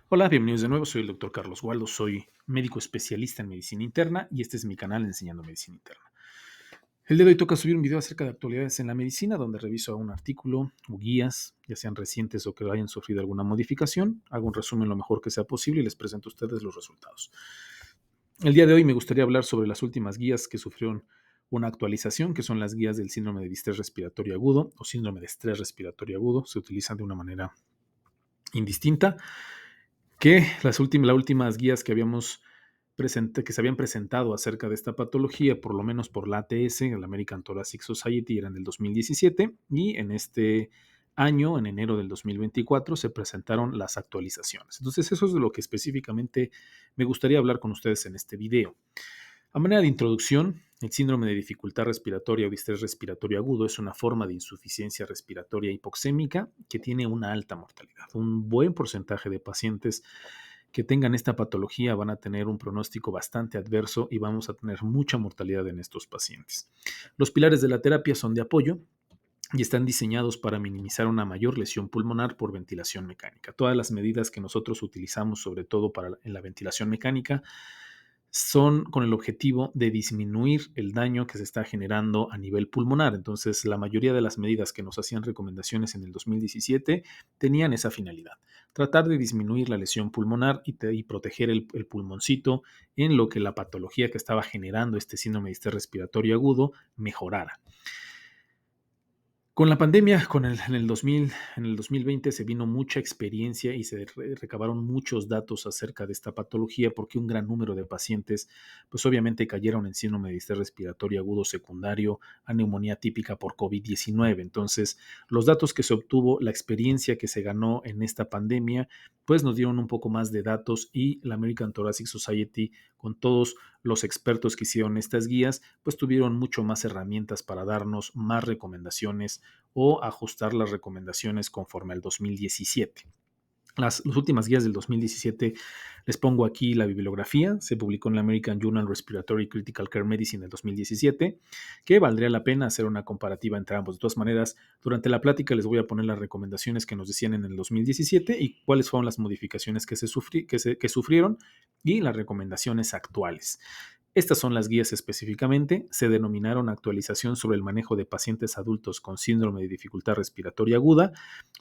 Hola, bienvenidos de nuevo. Soy el doctor Carlos Waldo, soy médico especialista en medicina interna y este es mi canal Enseñando Medicina Interna. El día de hoy toca subir un video acerca de actualidades en la medicina, donde reviso un artículo o guías, ya sean recientes o que hayan sufrido alguna modificación. Hago un resumen lo mejor que sea posible y les presento a ustedes los resultados. El día de hoy me gustaría hablar sobre las últimas guías que sufrieron una actualización, que son las guías del síndrome de distrés respiratorio agudo o síndrome de estrés respiratorio agudo. Se utilizan de una manera indistinta que las últimas guías que se habían presentado acerca de esta patología, por lo menos por la ATS, la American Thoracic Society, eran del 2017 y en este año, en enero del 2024, se presentaron las actualizaciones. Entonces, eso es de lo que específicamente me gustaría hablar con ustedes en este video. A manera de introducción, el síndrome de dificultad respiratoria o distrés respiratorio agudo es una forma de insuficiencia respiratoria hipoxémica que tiene una alta mortalidad. Un buen porcentaje de pacientes que tengan esta patología van a tener un pronóstico bastante adverso y vamos a tener mucha mortalidad en estos pacientes. Los pilares de la terapia son de apoyo y están diseñados para minimizar una mayor lesión pulmonar por ventilación mecánica. Todas las medidas que nosotros utilizamos, sobre todo en la ventilación mecánica, son con el objetivo de disminuir el daño que se está generando a nivel pulmonar. Entonces, la mayoría de las medidas que nos hacían recomendaciones en el 2017 tenían esa finalidad, tratar de disminuir la lesión pulmonar y proteger el pulmoncito en lo que la patología que estaba generando este síndrome de distrés respiratorio agudo mejorara. Con la pandemia, en el 2020 se vino mucha experiencia y se recabaron muchos datos acerca de esta patología porque un gran número de pacientes, pues obviamente cayeron en síndrome de distrés respiratorio agudo secundario a neumonía típica por COVID-19. Entonces, los datos que se obtuvo, la experiencia que se ganó en esta pandemia, pues nos dieron un poco más de datos y la American Thoracic Society, con todos los expertos que hicieron estas guías, pues tuvieron mucho más herramientas para darnos más recomendaciones o ajustar las recomendaciones conforme al 2017. Las últimas guías del 2017, les pongo aquí la bibliografía, se publicó en la American Journal Respiratory Critical Care Medicine en 2017, que valdría la pena hacer una comparativa entre ambos. De todas maneras, durante la plática les voy a poner las recomendaciones que nos decían en el 2017 y cuáles fueron las modificaciones que sufrieron y las recomendaciones actuales. Estas son las guías específicamente, se denominaron actualización sobre el manejo de pacientes adultos con síndrome de dificultad respiratoria aguda,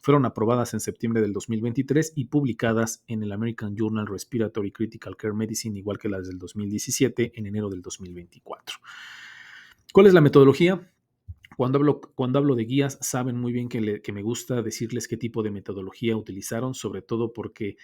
fueron aprobadas en septiembre del 2023 y publicadas en el American Journal Respiratory Critical Care Medicine, igual que las del 2017, en enero del 2024. ¿Cuál es la metodología? Cuando hablo de guías, saben muy bien que me gusta decirles qué tipo de metodología utilizaron, sobre todo porque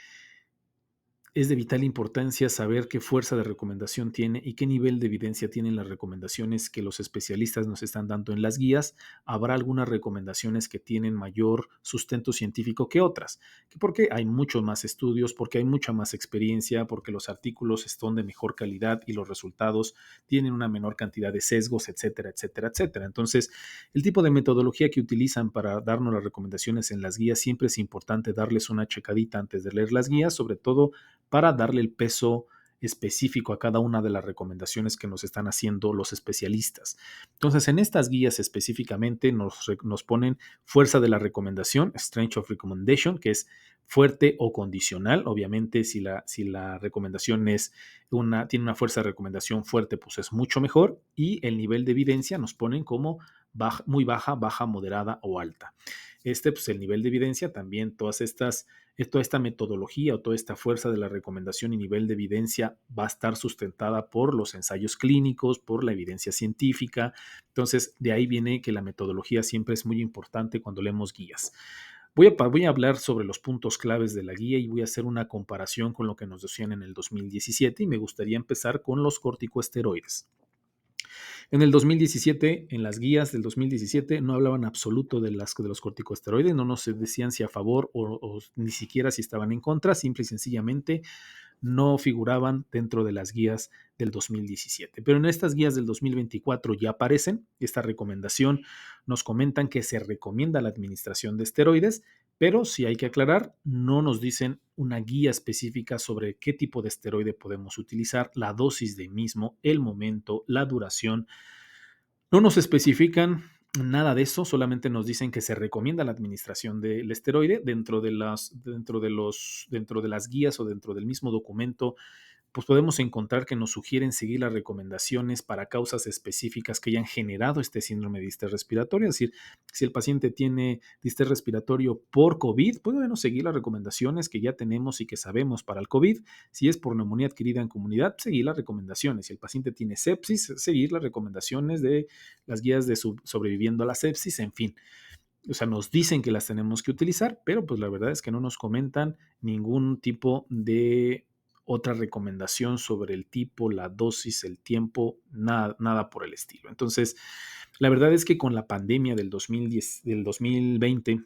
es de vital importancia saber qué fuerza de recomendación tiene y qué nivel de evidencia tienen las recomendaciones que los especialistas nos están dando en las guías. Habrá algunas recomendaciones que tienen mayor sustento científico que otras, porque hay muchos más estudios, porque hay mucha más experiencia, porque los artículos están de mejor calidad y los resultados tienen una menor cantidad de sesgos, etcétera, etcétera, etcétera. Entonces, el tipo de metodología que utilizan para darnos las recomendaciones en las guías, siempre es importante darles una checadita antes de leer las guías, sobre todo para darle el peso específico a cada una de las recomendaciones que nos están haciendo los especialistas. Entonces, en estas guías específicamente nos ponen fuerza de la recomendación, strength of recommendation, que es fuerte o condicional. Obviamente, si la recomendación tiene una fuerza de recomendación fuerte, pues es mucho mejor. Y el nivel de evidencia nos ponen como muy baja, baja, moderada o alta. Pues el nivel de evidencia, también toda esta metodología o toda esta fuerza de la recomendación y nivel de evidencia va a estar sustentada por los ensayos clínicos, por la evidencia científica. Entonces, de ahí viene que la metodología siempre es muy importante cuando leemos guías. Voy a hablar sobre los puntos claves de la guía y voy a hacer una comparación con lo que nos decían en el 2017 y me gustaría empezar con los corticosteroides. En el 2017, en las guías del 2017, no hablaban absoluto de los corticosteroides, no nos decían si a favor o ni siquiera si estaban en contra, simple y sencillamente no figuraban dentro de las guías del 2017. Pero en estas guías del 2024 ya aparecen. Esta recomendación nos comentan que se recomienda la administración de esteroides, pero sí hay que aclarar, no nos dicen una guía específica sobre qué tipo de esteroide podemos utilizar, la dosis de mismo, el momento, la duración. No nos especifican Nada de eso, solamente nos dicen que se recomienda la administración del esteroide dentro de las guías o dentro del mismo documento. Pues podemos encontrar que nos sugieren seguir las recomendaciones para causas específicas que hayan generado este síndrome de distrés respiratorio. Es decir, si el paciente tiene distrés respiratorio por COVID, pues bueno, seguir las recomendaciones que ya tenemos y que sabemos para el COVID. Si es por neumonía adquirida en comunidad, seguir las recomendaciones. Si el paciente tiene sepsis, seguir las recomendaciones de las guías de sobreviviendo a la sepsis, en fin. O sea, nos dicen que las tenemos que utilizar, pero pues la verdad es que no nos comentan ningún tipo de otra recomendación sobre el tipo, la dosis, el tiempo, nada, nada por el estilo. Entonces, la verdad es que con la pandemia del 2020,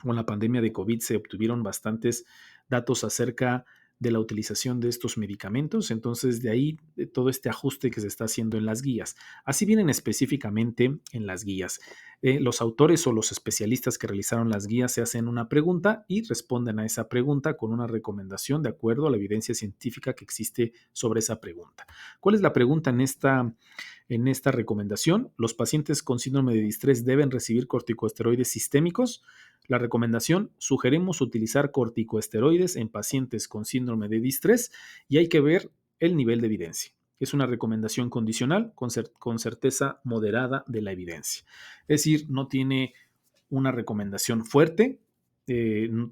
con la pandemia de COVID, se obtuvieron bastantes datos acerca de la utilización de estos medicamentos. Entonces, de ahí todo este ajuste que se está haciendo en las guías. Así vienen específicamente en las guías. Los autores o los especialistas que realizaron las guías se hacen una pregunta y responden a esa pregunta con una recomendación de acuerdo a la evidencia científica que existe sobre esa pregunta. ¿Cuál es la pregunta en esta recomendación? ¿Los pacientes con síndrome de distrés deben recibir corticosteroides sistémicos? La recomendación: sugerimos utilizar corticosteroides en pacientes con síndrome de distrés y hay que ver el nivel de evidencia. Es una recomendación condicional con certeza moderada de la evidencia. Es decir, no tiene una recomendación fuerte,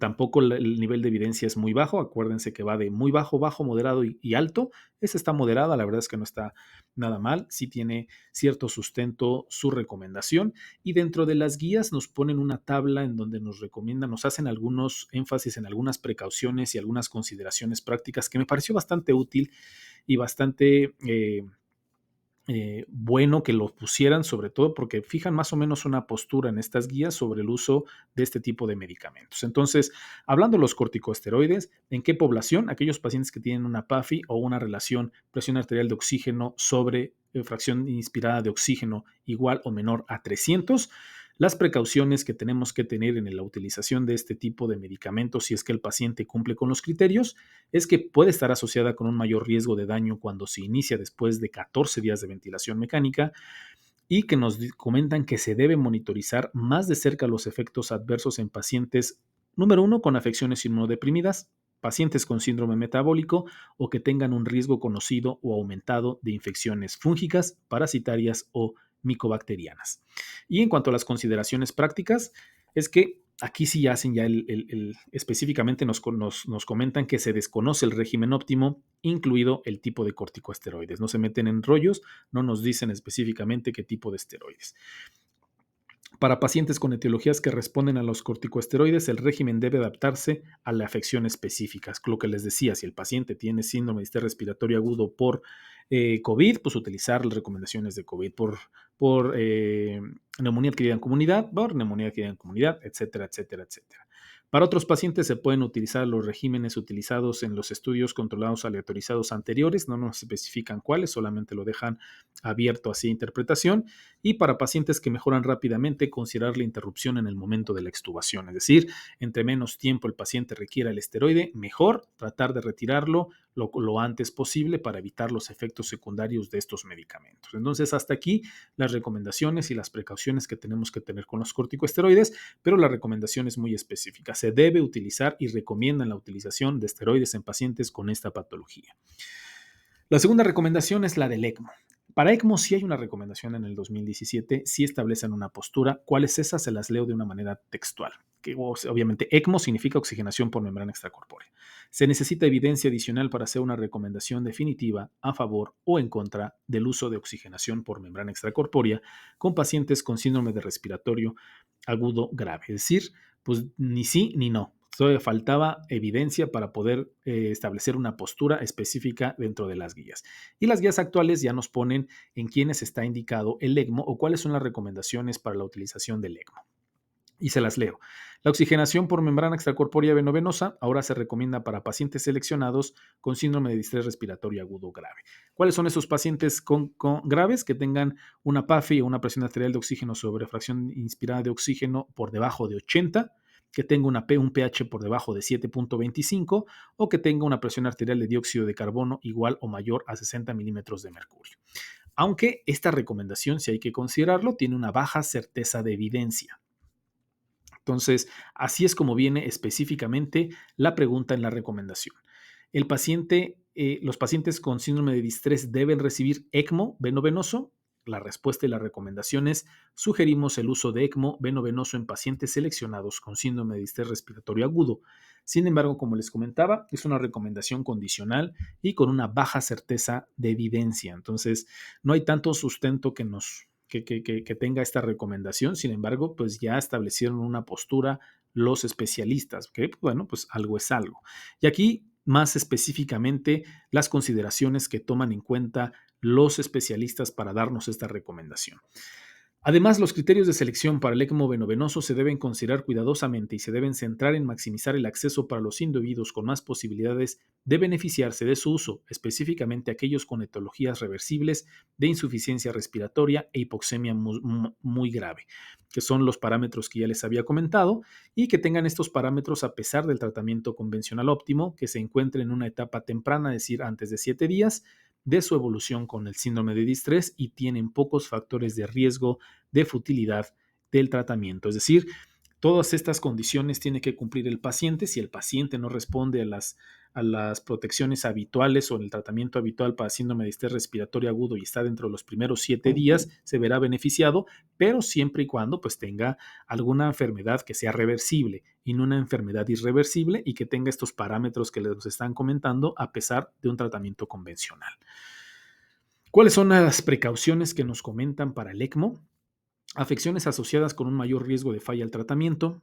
tampoco el nivel de evidencia es muy bajo. Acuérdense que va de muy bajo, bajo, moderado y alto. Esa está moderada, la verdad es que no está nada mal. Sí tiene cierto sustento su recomendación. Y dentro de las guías nos ponen una tabla en donde nos recomiendan, nos hacen algunos énfasis en algunas precauciones y algunas consideraciones prácticas que me pareció bastante útil y bastante bueno que lo pusieran, sobre todo porque fijan más o menos una postura en estas guías sobre el uso de este tipo de medicamentos. Entonces, hablando de los corticosteroides, ¿en qué población? Aquellos pacientes que tienen una PAFI o una relación presión arterial de oxígeno sobre fracción inspirada de oxígeno igual o menor a 300. Las precauciones que tenemos que tener en la utilización de este tipo de medicamentos, si es que el paciente cumple con los criterios, es que puede estar asociada con un mayor riesgo de daño cuando se inicia después de 14 días de ventilación mecánica, y que nos comentan que se debe monitorizar más de cerca los efectos adversos en pacientes, número uno, con afecciones inmunodeprimidas, pacientes con síndrome metabólico o que tengan un riesgo conocido o aumentado de infecciones fúngicas, parasitarias o micobacterianas. Y en cuanto a las consideraciones prácticas, es que aquí sí hacen ya específicamente nos comentan que se desconoce el régimen óptimo, incluido el tipo de corticosteroides. No se meten en rollos, no nos dicen específicamente qué tipo de esteroides. Para pacientes con etiologías que responden a los corticosteroides, el régimen debe adaptarse a la afección específica. Lo que les decía, si el paciente tiene síndrome de distrés respiratorio agudo por COVID, pues utilizar las recomendaciones de COVID. Por neumonía adquirida en comunidad, por neumonía adquirida en comunidad, etcétera, etcétera, etcétera. Para otros pacientes se pueden utilizar los regímenes utilizados en los estudios controlados aleatorizados anteriores, no nos especifican cuáles, solamente lo dejan abierto así a interpretación. Y para pacientes que mejoran rápidamente, considerar la interrupción en el momento de la extubación, es decir, entre menos tiempo el paciente requiera el esteroide, mejor tratar de retirarlo lo antes posible para evitar los efectos secundarios de estos medicamentos. Entonces, hasta aquí las recomendaciones y las precauciones que tenemos que tener con los corticosteroides, pero la recomendación es muy específica. Se debe utilizar y recomiendan la utilización de esteroides en pacientes con esta patología. La segunda recomendación es la del ECMO. Para ECMO sí hay una recomendación en el 2017, sí establecen una postura. ¿Cuáles esas? Se las leo de una manera textual. Que, obviamente, ECMO significa oxigenación por membrana extracorpórea. Se necesita evidencia adicional para hacer una recomendación definitiva a favor o en contra del uso de oxigenación por membrana extracorpórea con pacientes con síndrome de respiratorio agudo grave. Es decir, pues ni sí ni no. Todavía faltaba evidencia para poder establecer una postura específica dentro de las guías. Y las guías actuales ya nos ponen en quiénes está indicado el ECMO o cuáles son las recomendaciones para la utilización del ECMO. Y se las leo. La oxigenación por membrana extracorpórea venovenosa ahora se recomienda para pacientes seleccionados con síndrome de distrés respiratorio agudo grave. ¿Cuáles son esos pacientes con graves? Que tengan una PAFI o una presión arterial de oxígeno sobre fracción inspirada de oxígeno por debajo de 80, que tenga un pH por debajo de 7.25 o que tenga una presión arterial de dióxido de carbono igual o mayor a 60 milímetros de mercurio. aunque esta recomendación, si hay que considerarlo, tiene una baja certeza de evidencia. Entonces, así es como viene específicamente la pregunta en la recomendación. Los pacientes con síndrome de distrés deben recibir ECMO venovenoso. La respuesta y la recomendación es: sugerimos el uso de ECMO venovenoso en pacientes seleccionados con síndrome de distrés respiratorio agudo. Sin embargo, como les comentaba, es una recomendación condicional y con una baja certeza de evidencia. Entonces, no hay tanto sustento que tenga esta recomendación. Sin embargo, pues ya establecieron una postura los especialistas, que bueno, pues algo es algo. Y aquí, más específicamente, las consideraciones que toman en cuenta los especialistas para darnos esta recomendación. Además, los criterios de selección para el ECMO venovenoso se deben considerar cuidadosamente y se deben centrar en maximizar el acceso para los individuos con más posibilidades de beneficiarse de su uso, específicamente aquellos con etiologías reversibles de insuficiencia respiratoria e hipoxemia muy grave, que son los parámetros que ya les había comentado, y que tengan estos parámetros a pesar del tratamiento convencional óptimo, que se encuentre en una etapa temprana, es decir, antes de 7 días de su evolución con el síndrome de distrés, y tienen pocos factores de riesgo de futilidad del tratamiento. Es decir, todas estas condiciones tiene que cumplir el paciente. Si el paciente no responde a las protecciones habituales o el tratamiento habitual para síndrome de distrés respiratorio agudo y está dentro de los primeros 7 días, se verá beneficiado, pero siempre y cuando pues tenga alguna enfermedad que sea reversible y no una enfermedad irreversible, y que tenga estos parámetros que les están comentando a pesar de un tratamiento convencional. ¿Cuáles son las precauciones que nos comentan para el ECMO? Afecciones asociadas con un mayor riesgo de falla al tratamiento,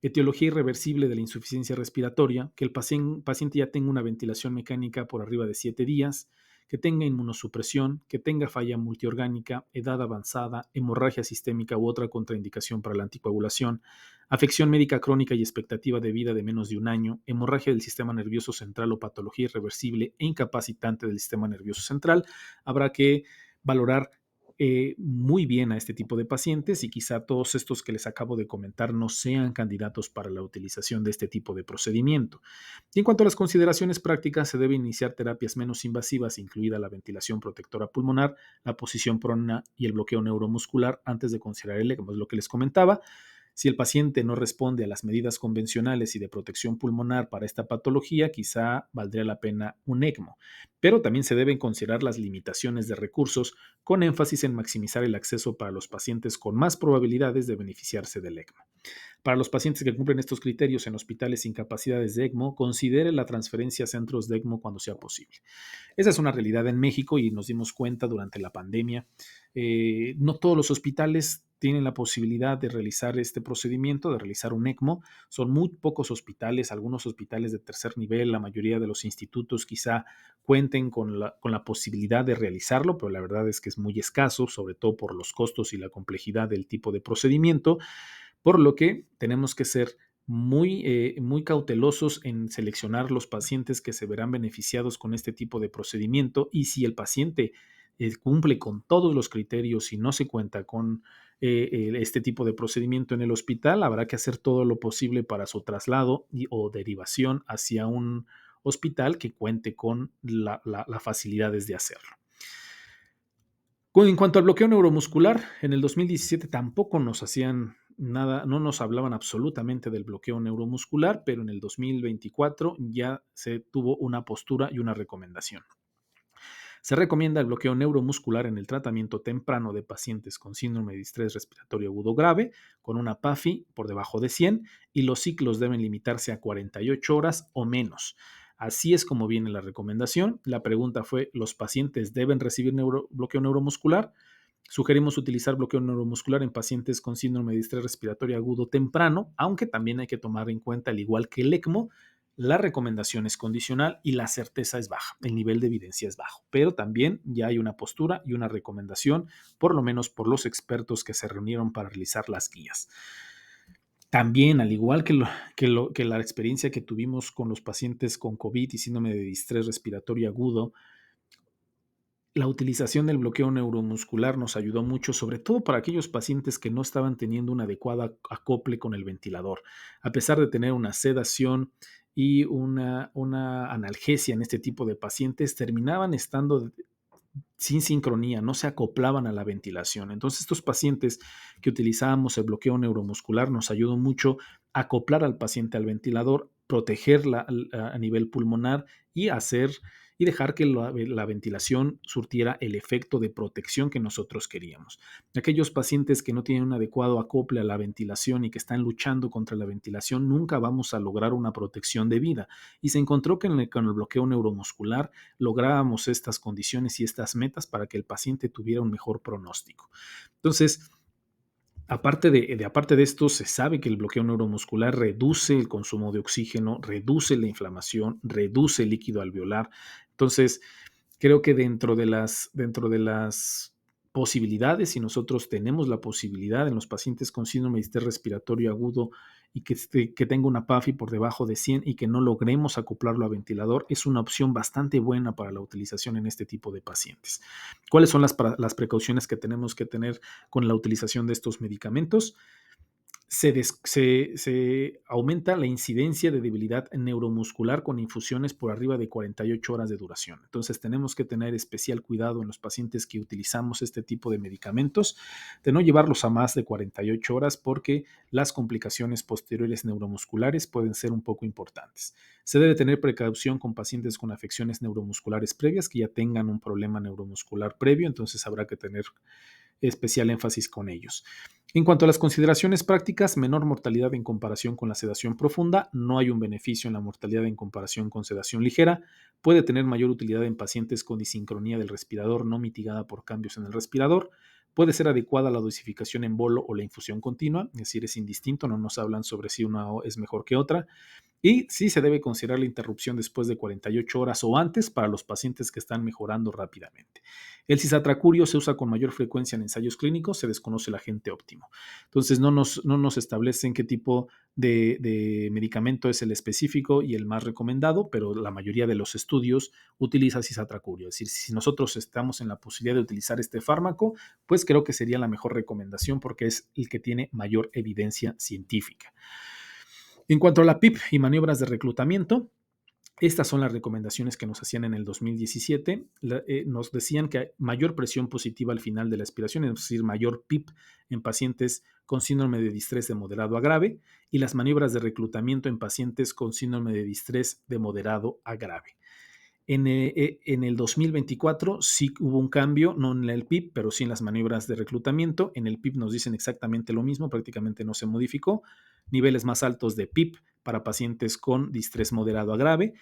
etiología irreversible de la insuficiencia respiratoria, que el paciente ya tenga una ventilación mecánica por arriba de 7 días, que tenga inmunosupresión, que tenga falla multiorgánica, edad avanzada, hemorragia sistémica u otra contraindicación para la anticoagulación, afección médica crónica y expectativa de vida de menos de un año, hemorragia del sistema nervioso central o patología irreversible e incapacitante del sistema nervioso central. Habrá que valorar muy bien a este tipo de pacientes, y quizá todos estos que les acabo de comentar no sean candidatos para la utilización de este tipo de procedimiento. Y en cuanto a las consideraciones prácticas, se deben iniciar terapias menos invasivas, incluida la ventilación protectora pulmonar, la posición prona y el bloqueo neuromuscular, antes de considerar el ECMO. Es lo que les comentaba. Si el paciente no responde a las medidas convencionales y de protección pulmonar para esta patología, quizá valdría la pena un ECMO, pero también se deben considerar las limitaciones de recursos, con énfasis en maximizar el acceso para los pacientes con más probabilidades de beneficiarse del ECMO. Para los pacientes que cumplen estos criterios en hospitales sin capacidades de ECMO, considere la transferencia a centros de ECMO cuando sea posible. Esa es una realidad en México y nos dimos cuenta durante la pandemia. No todos los hospitales tienen la posibilidad de realizar este procedimiento, de realizar un ECMO. Son muy pocos hospitales, algunos hospitales de tercer nivel, la mayoría de los institutos quizá cuenten con la posibilidad de realizarlo, pero la verdad es que es muy escaso, sobre todo por los costos y la complejidad del tipo de procedimiento, por lo que tenemos que ser muy cautelosos en seleccionar los pacientes que se verán beneficiados con este tipo de procedimiento. Y si el paciente cumple con todos los criterios y no se cuenta con este tipo de procedimiento en el hospital, habrá que hacer todo lo posible para su traslado o derivación hacia un hospital que cuente con las facilidades de hacerlo. En cuanto al bloqueo neuromuscular, en el 2017 tampoco nos hacían nada, no nos hablaban absolutamente del bloqueo neuromuscular, pero en el 2024 ya se tuvo una postura y una recomendación. Se recomienda el bloqueo neuromuscular en el tratamiento temprano de pacientes con síndrome de distrés respiratorio agudo grave, con una PAFI por debajo de 100, y los ciclos deben limitarse a 48 horas o menos. Así es como viene la recomendación. La pregunta fue: ¿los pacientes deben recibir bloqueo neuromuscular? Sugerimos utilizar bloqueo neuromuscular en pacientes con síndrome de distrés respiratorio agudo temprano, aunque también hay que tomar en cuenta, al igual que el ECMO, la recomendación es condicional y la certeza es baja, el nivel de evidencia es bajo, pero también ya hay una postura y una recomendación, por lo menos por los expertos que se reunieron para realizar las guías. También, al igual que la experiencia que tuvimos con los pacientes con COVID y síndrome de distrés respiratorio agudo, la utilización del bloqueo neuromuscular nos ayudó mucho, sobre todo para aquellos pacientes que no estaban teniendo un adecuado acople con el ventilador. A pesar de tener una sedación y una analgesia en este tipo de pacientes, terminaban estando sin sincronía, no se acoplaban a la ventilación. Entonces, estos pacientes que utilizábamos el bloqueo neuromuscular nos ayudó mucho a acoplar al paciente al ventilador, protegerla a nivel pulmonar y dejar que la ventilación surtiera el efecto de protección que nosotros queríamos. Aquellos pacientes que no tienen un adecuado acople a la ventilación y que están luchando contra la ventilación, nunca vamos a lograr una protección de vida. Y se encontró que con el bloqueo neuromuscular lográbamos estas condiciones y estas metas para que el paciente tuviera un mejor pronóstico. Entonces, aparte de esto, se sabe que el bloqueo neuromuscular reduce el consumo de oxígeno, reduce la inflamación, reduce el líquido alveolar. Entonces, creo que dentro de las posibilidades, si nosotros tenemos la posibilidad en los pacientes con síndrome de distrés respiratorio agudo y que tenga una PAFI por debajo de 100 y que no logremos acoplarlo a ventilador, es una opción bastante buena para la utilización en este tipo de pacientes. ¿Cuáles son las precauciones que tenemos que tener con la utilización de estos medicamentos? Se aumenta la incidencia de debilidad neuromuscular con infusiones por arriba de 48 horas de duración. Entonces tenemos que tener especial cuidado en los pacientes que utilizamos este tipo de medicamentos, de no llevarlos a más de 48 horas porque las complicaciones posteriores neuromusculares pueden ser un poco importantes. Se debe tener precaución con pacientes con afecciones neuromusculares previas que ya tengan un problema neuromuscular previo, entonces habrá que tener especial énfasis con ellos. En cuanto a las consideraciones prácticas, menor mortalidad en comparación con la sedación profunda, no hay un beneficio en la mortalidad en comparación con sedación ligera, puede tener mayor utilidad en pacientes con disincronía del respirador no mitigada por cambios en el respirador, puede ser adecuada la dosificación en bolo o la infusión continua, es decir, es indistinto, no nos hablan sobre si una es mejor que otra, y sí se debe considerar la interrupción después de 48 horas o antes para los pacientes que están mejorando rápidamente. El cisatracurio se usa con mayor frecuencia en ensayos clínicos, se desconoce el agente óptimo. Entonces no nos establecen qué tipo de medicamento es el específico y el más recomendado, pero la mayoría de los estudios utiliza cisatracurio. Es decir, si nosotros estamos en la posibilidad de utilizar este fármaco, pues creo que sería la mejor recomendación porque es el que tiene mayor evidencia científica. En cuanto a la PIP y maniobras de reclutamiento, estas son las recomendaciones que nos hacían en el 2017. Nos decían que hay mayor presión positiva al final de la aspiración, es decir, mayor PIP en pacientes con síndrome de distrés de moderado a grave y las maniobras de reclutamiento en pacientes con síndrome de distrés de moderado a grave. En el 2024 sí hubo un cambio, no en el PIP, pero sí en las maniobras de reclutamiento. En el PIP nos dicen exactamente lo mismo, prácticamente no se modificó. Niveles más altos de PIP para pacientes con distrés moderado a grave,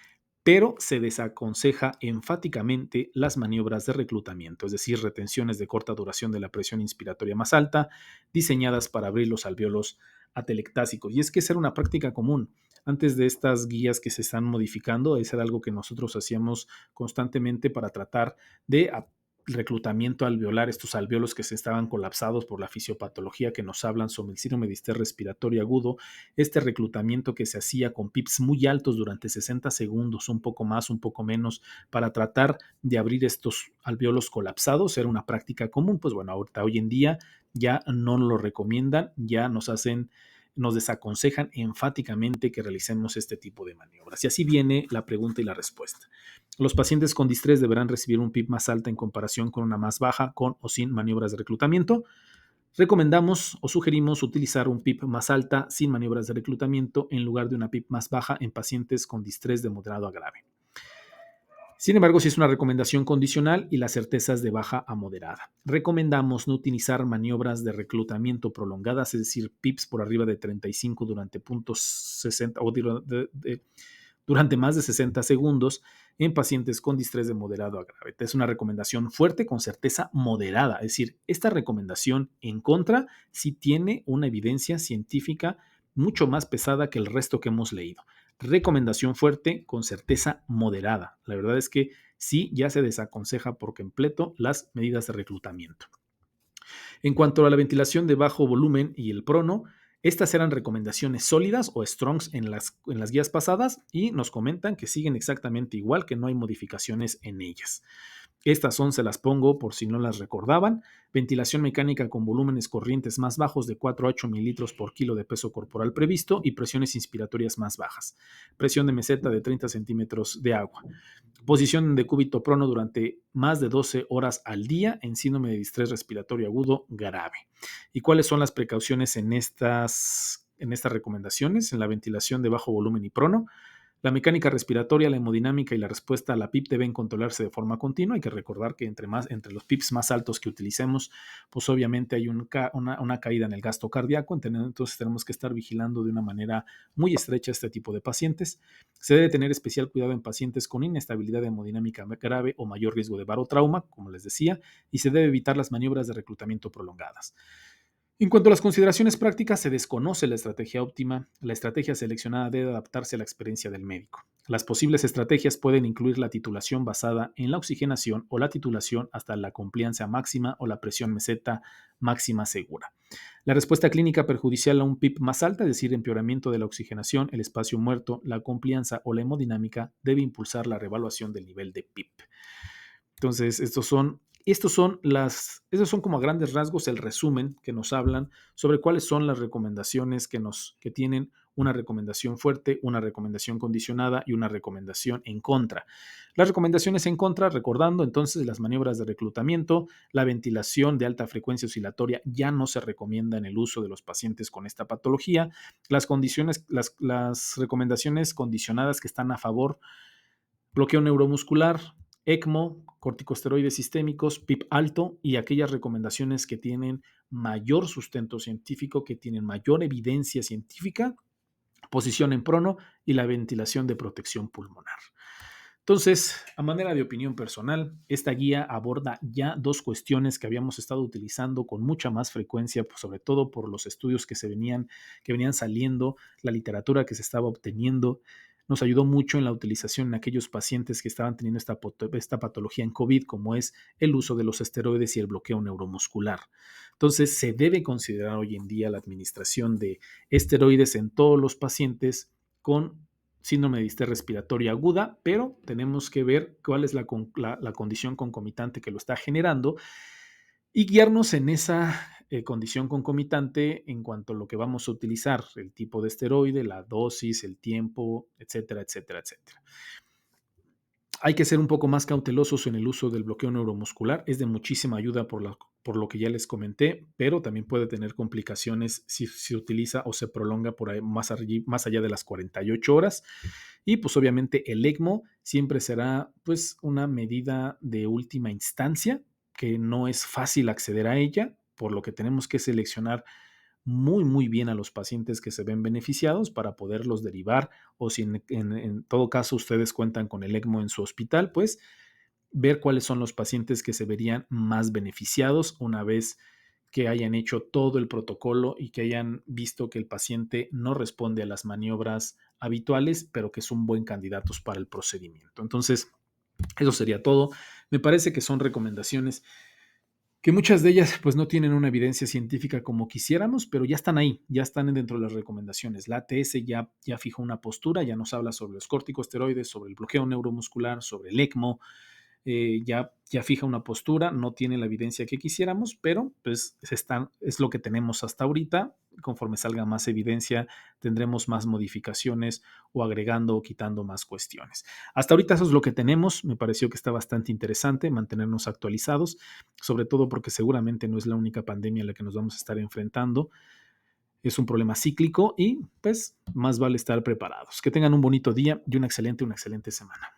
pero se desaconseja enfáticamente las maniobras de reclutamiento, es decir, retenciones de corta duración de la presión inspiratoria más alta, diseñadas para abrir los alvéolos atelectásicos. Y es que esa era una práctica común. Antes de estas guías que se están modificando, eso era algo que nosotros hacíamos constantemente para tratar de reclutamiento alveolar, estos alvéolos que se estaban colapsados por la fisiopatología que nos hablan sobre el síndrome de distrés respiratorio agudo, este reclutamiento que se hacía con PIPs muy altos durante 60 segundos, un poco más, un poco menos, para tratar de abrir estos alvéolos colapsados, era una práctica común. Pues bueno, ahorita hoy en día ya no lo recomiendan, ya nos desaconsejan enfáticamente que realicemos este tipo de maniobras. Y así viene la pregunta y la respuesta. Los pacientes con distrés deberán recibir un PIP más alta en comparación con una más baja, con o sin maniobras de reclutamiento. Recomendamos o sugerimos utilizar un PIP más alta sin maniobras de reclutamiento en lugar de una PIP más baja en pacientes con distrés de moderado a grave. Sin embargo, sí es una recomendación condicional y la certeza es de baja a moderada. Recomendamos no utilizar maniobras de reclutamiento prolongadas, es decir, PIPs por arriba de 35 durante puntos 60 o durante más de 60 segundos en pacientes con distrés de moderado a grave. Es una recomendación fuerte con certeza moderada, es decir, esta recomendación en contra sí tiene una evidencia científica mucho más pesada que el resto que hemos leído. Recomendación fuerte con certeza moderada. La verdad es que sí, ya se desaconseja por completo las medidas de reclutamiento. En cuanto a la ventilación de bajo volumen y el prono, estas eran recomendaciones sólidas o strongs en las guías pasadas y nos comentan que siguen exactamente igual, que no hay modificaciones en ellas. Estas son, se las pongo por si no las recordaban: ventilación mecánica con volúmenes corrientes más bajos de 4 a 8 mililitros por kilo de peso corporal previsto y presiones inspiratorias más bajas. Presión de meseta de 30 centímetros de agua. Posición en decúbito prono durante más de 12 horas al día en síndrome de distrés respiratorio agudo grave. ¿Y cuáles son las precauciones en estas recomendaciones? En la ventilación de bajo volumen y prono, la mecánica respiratoria, la hemodinámica y la respuesta a la PIP deben controlarse de forma continua. Hay que recordar que entre los PIPs más altos que utilicemos, pues obviamente hay una caída en el gasto cardíaco. Entonces tenemos que estar vigilando de una manera muy estrecha este tipo de pacientes. Se debe tener especial cuidado en pacientes con inestabilidad hemodinámica grave o mayor riesgo de barotrauma, como les decía, y se debe evitar las maniobras de reclutamiento prolongadas. En cuanto a las consideraciones prácticas, se desconoce la estrategia óptima. La estrategia seleccionada debe adaptarse a la experiencia del médico. Las posibles estrategias pueden incluir la titulación basada en la oxigenación o la titulación hasta la compliancia máxima o la presión meseta máxima segura. La respuesta clínica perjudicial a un PIP más alta, es decir, empeoramiento de la oxigenación, el espacio muerto, la complianza o la hemodinámica, debe impulsar la reevaluación del nivel de PIP. Entonces, esos son como a grandes rasgos el resumen que nos hablan sobre cuáles son las recomendaciones que tienen una recomendación fuerte, una recomendación condicionada y una recomendación en contra. Las recomendaciones en contra, recordando entonces las maniobras de reclutamiento, la ventilación de alta frecuencia oscilatoria ya no se recomienda en el uso de los pacientes con esta patología. Las recomendaciones condicionadas que están a favor: bloqueo neuromuscular, ECMO, corticosteroides sistémicos, PIP alto y aquellas recomendaciones que tienen mayor sustento científico, que tienen mayor evidencia científica, posición en prono y la ventilación de protección pulmonar. Entonces, a manera de opinión personal, esta guía aborda ya dos cuestiones que habíamos estado utilizando con mucha más frecuencia, pues sobre todo por los estudios que venían saliendo, la literatura que se estaba obteniendo. Nos ayudó mucho en la utilización en aquellos pacientes que estaban teniendo esta patología en COVID, como es el uso de los esteroides y el bloqueo neuromuscular. Entonces, se debe considerar hoy en día la administración de esteroides en todos los pacientes con síndrome de distrés respiratoria aguda, pero tenemos que ver cuál es la condición concomitante que lo está generando y guiarnos en esa condición concomitante en cuanto a lo que vamos a utilizar: el tipo de esteroide, la dosis, el tiempo, etcétera, etcétera, etcétera. Hay que ser un poco más cautelosos en el uso del bloqueo neuromuscular. Es de muchísima ayuda por lo que ya les comenté, pero también puede tener complicaciones si se utiliza o se prolonga por ahí más allá de las 48 horas. Y pues obviamente el ECMO siempre será pues una medida de última instancia, que no es fácil acceder a ella, por lo que tenemos que seleccionar muy, muy bien a los pacientes que se ven beneficiados para poderlos derivar, o si en todo caso ustedes cuentan con el ECMO en su hospital, pues ver cuáles son los pacientes que se verían más beneficiados una vez que hayan hecho todo el protocolo y que hayan visto que el paciente no responde a las maniobras habituales, pero que son buen candidatos para el procedimiento. Entonces, eso sería todo. Me parece que son recomendaciones que muchas de ellas pues no tienen una evidencia científica como quisiéramos, pero ya están ahí, ya están dentro de las recomendaciones. La ATS ya fijó una postura, ya nos habla sobre los corticosteroides, sobre el bloqueo neuromuscular, sobre el ECMO. Ya fija una postura, no tiene la evidencia que quisiéramos, pero pues es lo que tenemos hasta ahorita. Conforme salga más evidencia, tendremos más modificaciones o agregando o quitando más cuestiones. Hasta ahorita eso es lo que tenemos. Me pareció que está bastante interesante mantenernos actualizados, sobre todo porque seguramente no es la única pandemia a la que nos vamos a estar enfrentando. Es un problema cíclico y pues más vale estar preparados. Que tengan un bonito día y una excelente semana.